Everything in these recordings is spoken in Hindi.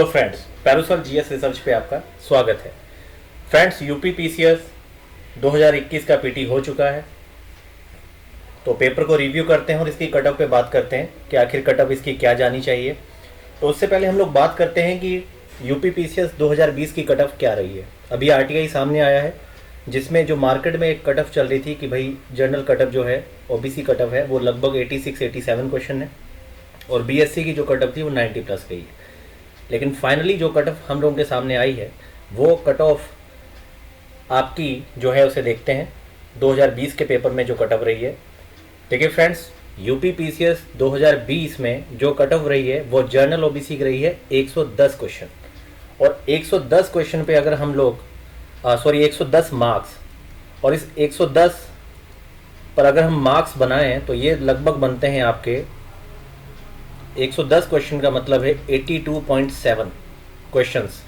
तो फ्रेंड्स, पैरोसर जीएस रिसर्च पे आपका स्वागत है। फ्रेंड्स, यूपी पीसीएस 2021 का पीटी हो चुका है, तो पेपर को रिव्यू करते हैं और इसकी कट ऑफ पे बात करते हैं कि आखिर कट ऑफ इसकी क्या जानी चाहिए। तो उससे पहले हम लोग बात करते हैं कि यूपी पीसीएस 2020 की कट ऑफ क्या रही है। अभी आरटीआई सामने आया है, जिसमें जो मार्केट में एक कट ऑफ चल रही थी कि भाई जनरल कट ऑफ जो है, ओबीसी कट ऑफ है, वो लगभग 86-87 क्वेश्चन है, और बीएससी की जो कट ऑफ थी वो 90 प्लस गई है। लेकिन फाइनली जो कट ऑफ हम लोगों के सामने आई है, वो कट ऑफ आपकी जो है उसे देखते हैं 2020 के पेपर में जो कट ऑफ रही है। देखिए फ्रेंड्स, यूपी पीसीएस 2020 में जो कट ऑफ रही है वो जर्नल ओबीसी की रही है 110 क्वेश्चन, और 110 क्वेश्चन पे अगर हम लोग 110 मार्क्स, और इस 110 पर अगर हम मार्क्स बनाएं तो ये लगभग बनते हैं आपके 110 क्वेश्चन का मतलब है 82.7 क्वेश्चंस,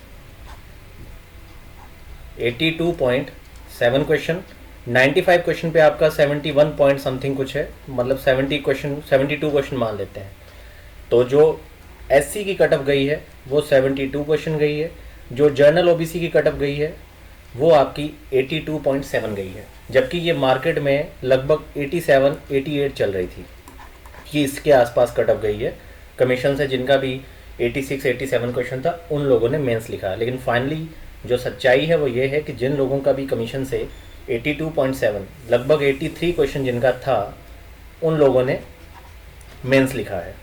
82.7 क्वेश्चन। 95 क्वेश्चन पे आपका 71 पॉइंट समथिंग कुछ है, मतलब 72 क्वेश्चन मान लेते हैं। तो जो एससी की कट ऑफ गई है वो 72 क्वेश्चन गई है, जो जर्नल ओबीसी की कट ऑफ गई है वो आपकी 82.7 गई है, जबकि ये मार्केट में लगभग 87-88 चल रही थी कि इसके आसपास कट ऑफ गई है। कमीशन से जिनका भी 86-87 क्वेश्चन था उन लोगों ने मेंस लिखा, लेकिन फाइनली जो सच्चाई है वो ये है कि जिन लोगों का भी कमीशन से 82.7 लगभग 83 क्वेश्चन जिनका था, उन लोगों ने मेंस लिखा है।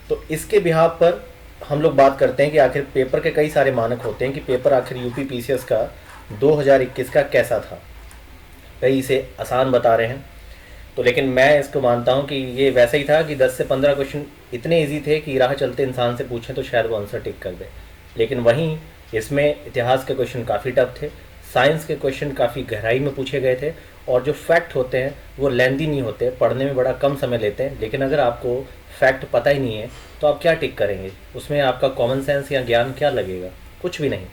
तो इसके बिहाव पर हम लोग बात करते हैं कि आखिर पेपर के कई सारे मानक होते हैं कि पेपर आखिर यूपी पीसीएस का 2021 का कैसा था। कई इसे आसान बता रहे हैं, तो लेकिन मैं इसको मानता हूं कि ये वैसा ही था कि 10 से 15 क्वेश्चन इतने इजी थे कि राह चलते इंसान से पूछें तो शायद वो आंसर टिक कर दे। लेकिन वहीं इसमें इतिहास के क्वेश्चन काफ़ी टफ थे, साइंस के क्वेश्चन काफ़ी गहराई में पूछे गए थे, और जो फैक्ट होते हैं वो लेंदी नहीं होते, पढ़ने में बड़ा कम समय लेते हैं। लेकिन अगर आपको फैक्ट पता ही नहीं है तो आप क्या टिक करेंगे, उसमें आपका कॉमन सेंस या ज्ञान क्या लगेगा, कुछ भी नहीं।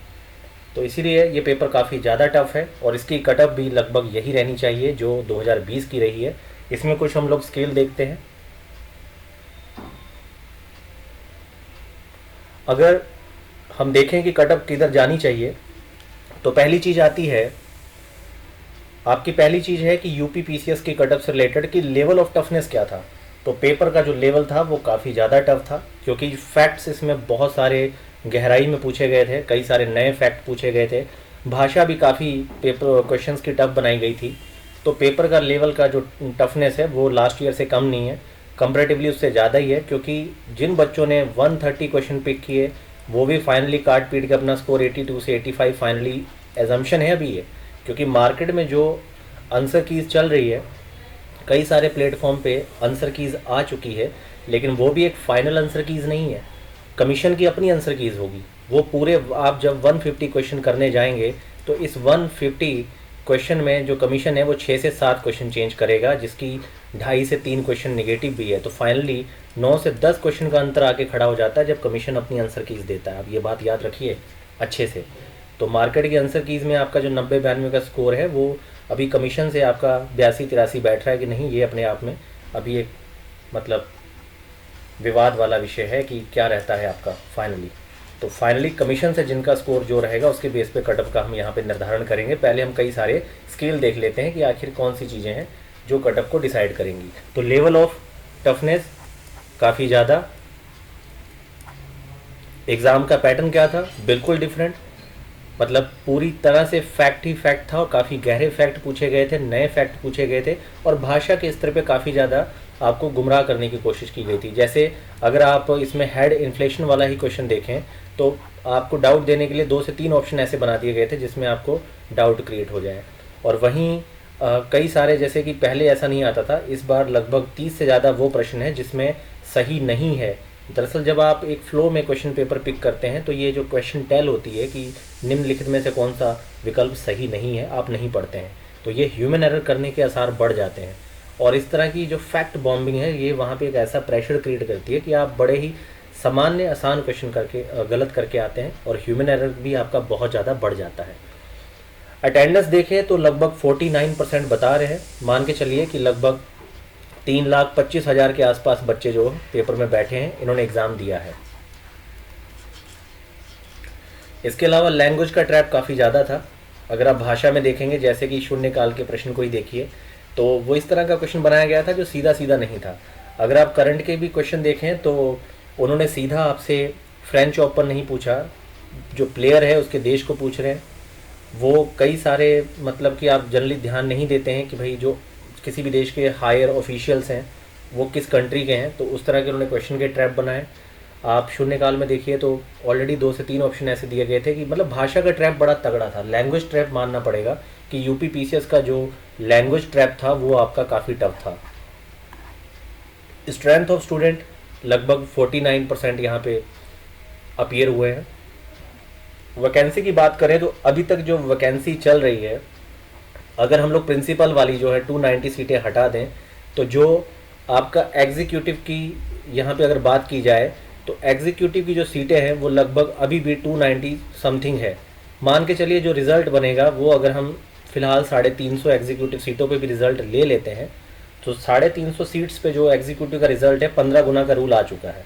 तो इसीलिए ये पेपर काफ़ी ज़्यादा टफ है, और इसकी कट ऑफ भी लगभग यही रहनी चाहिए जो 2020 की रही है। इसमें कुछ हम लोग स्केल देखते हैं। अगर हम देखें कि कट ऑफ किधर जानी चाहिए, तो पहली चीज़ आती है आपकी, पहली चीज़ है कि यूपी पीसीएस की कट ऑफ से रिलेटेड कि लेवल ऑफ टफनेस क्या था। तो पेपर का जो लेवल था वो काफ़ी ज़्यादा टफ था, क्योंकि फैक्ट्स इसमें बहुत सारे गहराई में पूछे गए थे, कई सारे नए फैक्ट पूछे गए थे, भाषा भी काफ़ी पेपर क्वेश्चंस की टफ बनाई गई थी। तो पेपर का लेवल का जो टफनेस है वो लास्ट ईयर से कम नहीं है, कंपैरेटिवली उससे ज़्यादा ही है, क्योंकि जिन बच्चों ने 130 क्वेश्चन पिक किए वो भी फाइनली काट पीट के अपना स्कोर 82 से 85 फाइनली एजम्पशन है अभी ये, क्योंकि मार्केट में जो आंसर कीज़ चल रही है, कई सारे प्लेटफॉर्म पे आंसर कीज़ आ चुकी है, लेकिन वो भी एक फाइनल आंसर कीज़ नहीं है, कमीशन की अपनी आंसर कीज़ होगी। वो पूरे आप जब 150 क्वेश्चन करने जाएंगे तो इस 150 क्वेश्चन में जो कमीशन है वो 6 से 7 क्वेश्चन चेंज करेगा, जिसकी 2.5 से 3 क्वेश्चन नेगेटिव भी है। तो फाइनली 9 से 10 क्वेश्चन का अंतर आके खड़ा हो जाता है जब कमीशन अपनी आंसर कीज़ देता है। अब ये बात याद रखिए अच्छे से। तो मार्केट की आंसर कीज़ में आपका जो 90-92 का स्कोर है वो अभी कमीशन से आपका 82-83 बैठ रहा है कि नहीं, ये अपने आप में अभी एक मतलब विवाद वाला विषय है कि क्या रहता है आपका फाइनली। तो फाइनली कमीशन से जिनका स्कोर जो रहेगा उसके बेस पे कट ऑफ का हम यहाँ पे निर्धारण करेंगे। पहले हम कई सारे स्केल देख लेते हैं कि आखिर कौन सी चीज़ें हैं जो कट ऑफ को डिसाइड करेंगी। तो लेवल ऑफ टफनेस काफ़ी ज़्यादा। एग्ज़ाम का पैटर्न क्या था, बिल्कुल डिफरेंट, मतलब पूरी तरह से फैक्ट ही फैक्ट था, और काफ़ी गहरे फैक्ट पूछे गए थे, नए फैक्ट पूछे गए थे, और भाषा के स्तर पे काफ़ी ज़्यादा आपको गुमराह करने की कोशिश की गई थी। जैसे अगर आप इसमें हेड इन्फ्लेशन वाला ही क्वेश्चन देखें तो आपको डाउट देने के लिए 2 से 3 ऑप्शन ऐसे बना दिए गए थे जिसमें आपको डाउट क्रिएट हो जाए। और वहीं कई सारे, जैसे कि पहले ऐसा नहीं आता था, इस बार लगभग 30 से ज़्यादा वो प्रश्न है जिसमें सही नहीं है। दरअसल जब आप एक फ्लो में क्वेश्चन पेपर पिक करते हैं तो ये जो क्वेश्चन टेल होती है कि निम्नलिखित में से कौन सा विकल्प सही नहीं है, आप नहीं पढ़ते हैं, तो ये ह्यूमन एरर करने के आसार बढ़ जाते हैं। और इस तरह की जो फैक्ट बॉम्बिंग है ये वहाँ पे एक ऐसा प्रेशर क्रिएट करती है कि आप बड़े ही सामान्य आसान क्वेश्चन करके गलत करके आते हैं, और ह्यूमन एरर भी आपका बहुत ज़्यादा बढ़ जाता है। अटेंडेंस देखें तो लगभग 49% बता रहे हैं, मान के चलिए कि लगभग 3,25,000 के आसपास बच्चे जो पेपर में बैठे हैं इन्होंने एग्ज़ाम दिया है। इसके अलावा लैंग्वेज का ट्रैप काफ़ी ज़्यादा था। अगर आप भाषा में देखेंगे, जैसे कि शून्यकाल के प्रश्न को ही देखिए, तो वो इस तरह का क्वेश्चन बनाया गया था जो सीधा सीधा नहीं था। अगर आप करंट के भी क्वेश्चन देखें तो उन्होंने सीधा आपसे फ्रेंच ओपन नहीं पूछा, जो प्लेयर है उसके देश को पूछ रहे हैं। वो कई सारे मतलब कि आप जनरली ध्यान नहीं देते हैं कि भाई जो किसी भी देश के हायर ऑफिशियल्स हैं वो किस कंट्री के हैं, तो उस तरह के उन्होंने क्वेश्चन के ट्रैप बनाए। आप शून्यकाल में देखिए तो ऑलरेडी 2 से 3 ऑप्शन ऐसे दिए गए थे कि मतलब भाषा का ट्रैप बड़ा तगड़ा था। लैंग्वेज ट्रैप मानना पड़ेगा कि यूपी पीसीएस का जो लैंग्वेज ट्रैप था वो आपका काफ़ी टफ था। स्ट्रेंथ ऑफ स्टूडेंट लगभग 49% यहाँ पे अपीयर हुए हैं। वैकेंसी की बात करें तो अभी तक जो वैकेंसी चल रही है, अगर हम लोग प्रिंसिपल वाली जो है 290 सीटें हटा दें, तो जो आपका एग्जीक्यूटिव की यहाँ पे अगर बात की जाए तो एग्जीक्यूटिव की जो सीटें हैं वो लगभग अभी भी 290 समथिंग है। मान के चलिए जो रिज़ल्ट बनेगा वो, अगर हम फ़िलहाल 350 एग्जीक्यूटिव सीटों पे भी रिज़ल्ट ले लेते हैं तो 350 सीट्स पे जो एग्जीक्यूटिव का रिज़ल्ट है 15 गुना का रूल आ चुका है।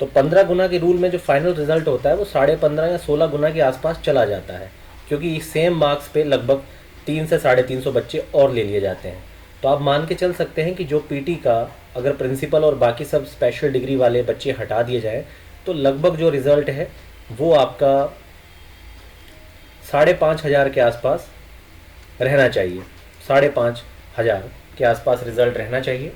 तो 15 गुना के रूल में जो फाइनल रिज़ल्ट होता है वो 15.5 या 16 गुना के आसपास चला जाता है, क्योंकि सेम मार्क्स पे लगभग 3 से 350 बच्चे और ले लिए जाते हैं। तो आप मान के चल सकते हैं कि जो पीटी का अगर प्रिंसिपल और बाकी सब स्पेशल डिग्री वाले बच्चे हटा दिए जाएँ तो लगभग जो रिज़ल्ट है वो आपका 5,500 के आसपास रहना चाहिए। 5,500 के आसपास रिज़ल्ट रहना चाहिए।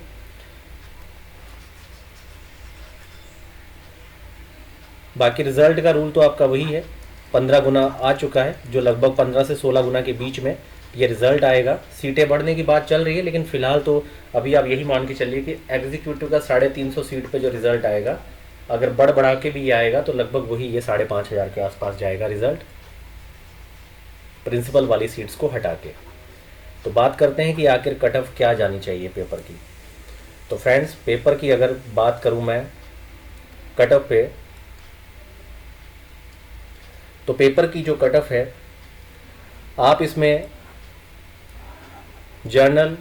बाकी रिज़ल्ट का रूल तो आपका वही है, 15 गुना आ चुका है, जो लगभग 15 से 16 गुना के बीच में ये रिज़ल्ट आएगा। सीटें बढ़ने की बात चल रही है, लेकिन फ़िलहाल तो अभी आप यही मान के चलिए कि एग्जीक्यूटिव का 350 सीट पे जो रिज़ल्ट आएगा, अगर बढ़ बढ़ा के भी आएगा तो लगभग वही ये 5,500 के आसपास जाएगा रिज़ल्ट, प्रिंसिपल वाली सीट्स को हटा के। तो बात करते हैं कि आखिर कट ऑफ क्या जानी चाहिए पेपर की। तो फ्रेंड्स, पेपर की अगर बात करूँ मैं कट ऑफ पे, तो पेपर की जो कट ऑफ है, आप इसमें जर्नल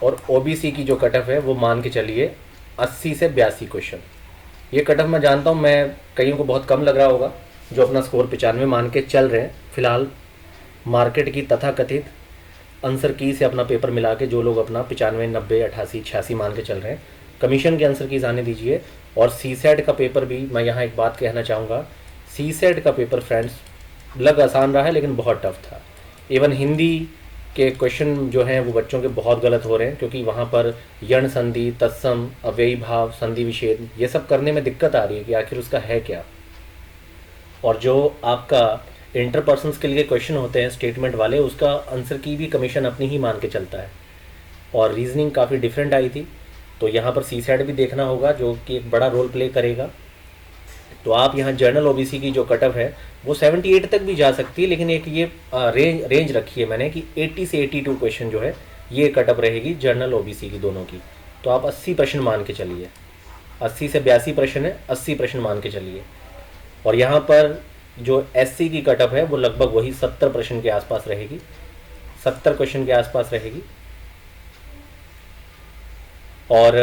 और ओबीसी की जो कट ऑफ है वो मान के चलिए 80 से 82 क्वेश्चन। ये कट ऑफ मैं जानता हूँ मैं कईयों को बहुत कम लग रहा होगा जो अपना स्कोर 95 मान के चल रहे हैं। फिलहाल मार्केट की तथाकथित आंसर की से अपना पेपर मिला के जो लोग अपना 95, 90, 88, 86 मान के चल रहे हैं, कमीशन के आंसर कीज आने दीजिए। और सीसेट का पेपर भी मैं यहाँ एक बात कहना चाहूँगा, सीसेट का पेपर फ्रेंड्स लग आसान रहा है लेकिन बहुत टफ था। इवन हिंदी के क्वेश्चन जो हैं वो बच्चों के बहुत गलत हो रहे हैं, क्योंकि वहाँ पर यण संधि, तत्सम, अव्ययी भाव, संधि विच्छेद, ये सब करने में दिक्कत आ रही है कि आखिर उसका है क्या। और जो आपका इंटरपर्सन्स के लिए क्वेश्चन होते हैं स्टेटमेंट वाले, उसका आंसर की भी कमीशन अपनी ही मान के चलता है। और रीजनिंग काफ़ी डिफरेंट आई थी, तो यहाँ पर सीसेट भी देखना होगा जो कि एक बड़ा रोल प्ले करेगा। तो आप यहाँ जर्नल ओबीसी की जो कट ऑफ है वो 78 तक भी जा सकती है, लेकिन एक ये रेंज रखी है मैंने कि 80 से 82 क्वेश्चन जो है ये कट ऑफ रहेगी जर्नल ओबीसी की दोनों की। तो आप 80 प्रश्न मान के चलिए, 80 से 82 प्रश्न है, 80 प्रश्न मान के चलिए। और यहाँ पर जो एससी की कट ऑफ है वो लगभग वही 70 प्रश्न के आसपास रहेगी, 70 क्वेश्चन के आसपास रहेगी। और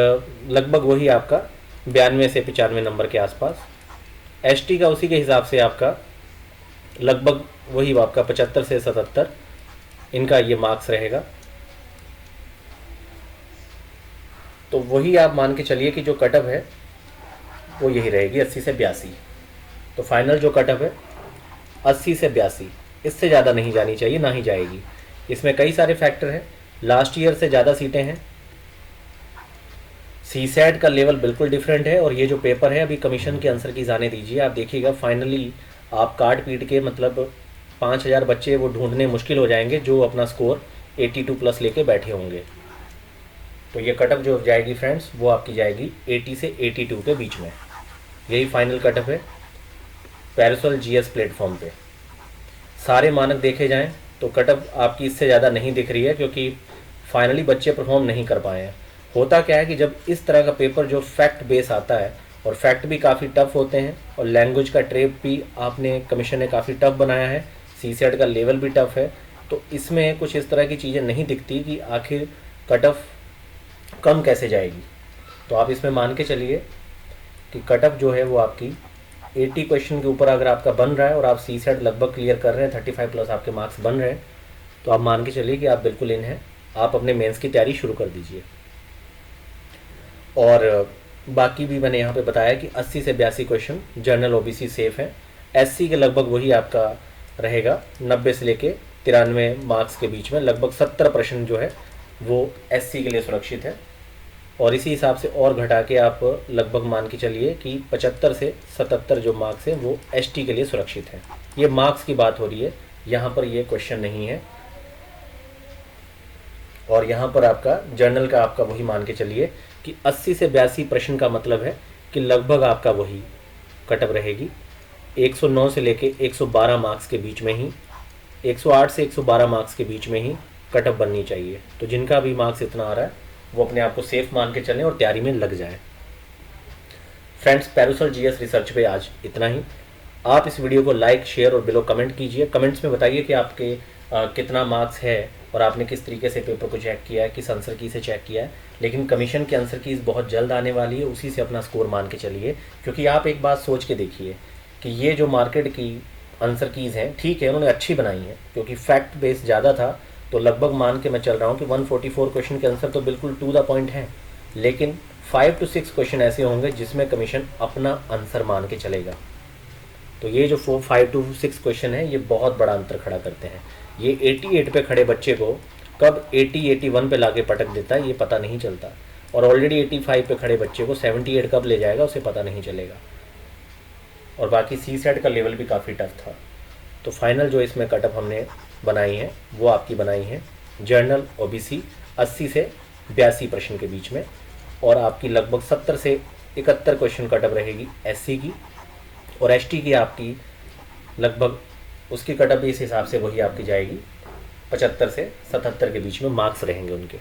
लगभग वही आपका 92 से 95 नंबर के आसपास। एसटी का उसी के हिसाब से आपका लगभग वही आपका 75 से 77 इनका ये मार्क्स रहेगा। तो वही आप मान के चलिए कि जो कट ऑफ है वो यही रहेगी 80 से 82। तो फाइनल जो कट ऑफ है 80 से 82, इससे ज़्यादा नहीं जानी चाहिए, ना ही जाएगी। इसमें कई सारे फैक्टर हैं, लास्ट ईयर से ज़्यादा सीटें हैं, सीसेट का लेवल बिल्कुल डिफरेंट है। और ये जो पेपर है अभी कमीशन के आंसर की जाने दीजिए, आप देखिएगा फाइनली आप काट पीट के मतलब 5,000 बच्चे वो ढूंढने मुश्किल हो जाएंगे जो अपना स्कोर 82 प्लस लेके बैठे होंगे। तो ये कट ऑफ जो जाएगी फ्रेंड्स वो आपकी जाएगी 80 से 82 के बीच में, यही फाइनल कट ऑफ है पैरासोल जीएस प्लेटफॉर्म पे। सारे मानक देखे जाएं तो कट ऑफ आपकी इससे ज़्यादा नहीं दिख रही है, क्योंकि फाइनली बच्चे परफॉर्म नहीं कर पाए हैं। होता क्या है कि जब इस तरह का पेपर जो फैक्ट बेस आता है, और फैक्ट भी काफ़ी टफ होते हैं, और लैंग्वेज का ट्रेप भी आपने कमीशन ने काफ़ी टफ बनाया है, सीसेट का लेवल भी टफ है, तो इसमें कुछ इस तरह की चीज़ें नहीं दिखती कि आखिर कट ऑफ कम कैसे जाएगी। तो आप इसमें मान के चलिए कि कट ऑफ जो है वो आपकी 80 क्वेश्चन के ऊपर अगर आपका बन रहा है और आप सी सेट लगभग क्लियर कर रहे हैं, 35 प्लस आपके मार्क्स बन रहे हैं, तो आप मान के चलिए कि आप बिल्कुल इन हैं, आप अपने मेंस की तैयारी शुरू कर दीजिए। और बाकी भी मैंने यहाँ पे बताया कि 80 से 82 क्वेश्चन जनरल ओबीसी सेफ है। एससी के लगभग वही आपका रहेगा, 90 से लेके 93 मार्क्स के बीच में लगभग 70 प्रश्न जो है वो एससी के लिए सुरक्षित है। और इसी हिसाब से और घटा के आप लगभग मान के चलिए कि 75 से 77 जो मार्क्स हैं वो एसटी के लिए सुरक्षित हैं। ये मार्क्स की बात हो रही है, यहाँ पर ये क्वेश्चन नहीं है। और यहाँ पर आपका जर्नल का आपका वही मान के चलिए कि 80 से 82 प्रश्न का मतलब है कि लगभग आपका वही कटअप रहेगी, 109 से लेके 112 मार्क्स के बीच में ही, 108 से 112 मार्क्स के बीच में ही कटअप बननी चाहिए। तो जिनका भी मार्क्स इतना आ रहा है वो अपने आप को सेफ मान के चलें और तैयारी में लग जाए। फ्रेंड्स, पैरूसल जीएस रिसर्च पे आज इतना ही। आप इस वीडियो को लाइक, शेयर और बिलो कमेंट कीजिए। कमेंट्स में बताइए कि आपके कितना मार्क्स है और आपने किस तरीके से पेपर को चेक किया है, किस आंसर की से चेक किया है। लेकिन कमीशन की आंसर कीज़ बहुत जल्द आने वाली है, उसी से अपना स्कोर मान के चलिए। क्योंकि आप एक बात सोच के देखिए कि ये जो मार्केट की आंसर कीज़ हैं, ठीक है उन्होंने अच्छी बनाई है क्योंकि फैक्ट बेस ज़्यादा था, तो लगभग मान के मैं चल रहा हूँ कि 144 क्वेश्चन के आंसर तो बिल्कुल टू द पॉइंट हैं। लेकिन 5 to 6 क्वेश्चन ऐसे होंगे जिसमें कमीशन अपना आंसर मान के चलेगा। तो ये जो 5 to 6 क्वेश्चन है ये बहुत बड़ा अंतर खड़ा करते हैं। ये 88 पे खड़े बच्चे को कब 81 पे लाके पटक देता है ये पता नहीं चलता, और ऑलरेडी 85 पे खड़े बच्चे को 78 कब ले जाएगा उसे पता नहीं चलेगा। और बाकी सी सेट का लेवल भी काफ़ी टफ था। तो फाइनल जो इसमें कटअप हमने बनाई है वो आपकी बनाई है जर्नल ओबीसी 80 से 82 प्रश्न के बीच में, और आपकी लगभग 70 से 71 क्वेश्चन कटअप रहेगी एससी की, और एसटी की आपकी लगभग उसकी कटअप इस हिसाब से वही आपकी जाएगी 75 से 77 के बीच में मार्क्स रहेंगे उनके।